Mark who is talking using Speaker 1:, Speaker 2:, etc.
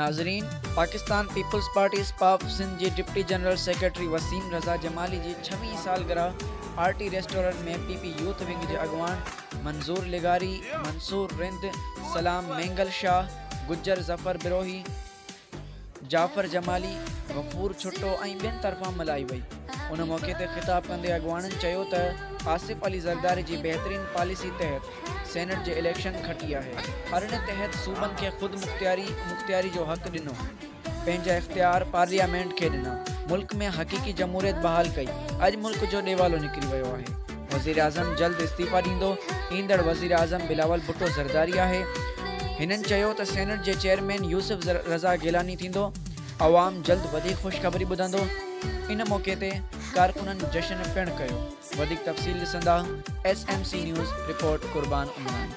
Speaker 1: नाज़रीन, Pakistan peoples party स्पाफ Sindh जे deputy general secretary Waseem रज़ा जमाली जी 6वीं सालगिरह party restaurant में पीपी यूथ विंग जे अगवान मंजूर लिगारी, मंसूर रिंद, सलाम मेंगल शाह, गुज्जर ज़फ़र बिरोही, जाफ़र जमाली, गफूर छुट्टो ऐं ॿियनि तरफ़ां मल्हाई वई। उन मौक़े ते ख़िताब कंदे अगवाननि चयो त आसिफ अली ज़रदारी जी बहितरीन पॉलिसी तहत सेनेट जे इलेक्शन खटी आहे। अरिड़हें तहत सूबनि खे ख़ुद मुख्तियारी जो हक़ ॾिनो, पंहिंजा इख्तियार पार्लियामेंट खे ॾिना, मुल्क में हक़ीक़ी जमहूरियत बहाल कई। अॼु मुल्क जो ॾेवालो निकिरी वियो आहे। वज़ीर आज़म जल्द इस्तीफ़ा ॾींदो। ईंदड़ वज़ीर आज़म बिलावल भुट्टो ज़रदारी आहे। हिननि चयो त सेनेट जे चेयरमैन यूसुफ रज़ा गिलानी थींदो। अवाम जल्द वधीक ख़ुशख़बरी ॿुधंदो। इन मौक़े ते कारकुननि जश्न पिणु कयो। वधीक तफ़सील ॾिसंदा SMC न्यूज़ रिपोर्ट कुर्बान उमरान।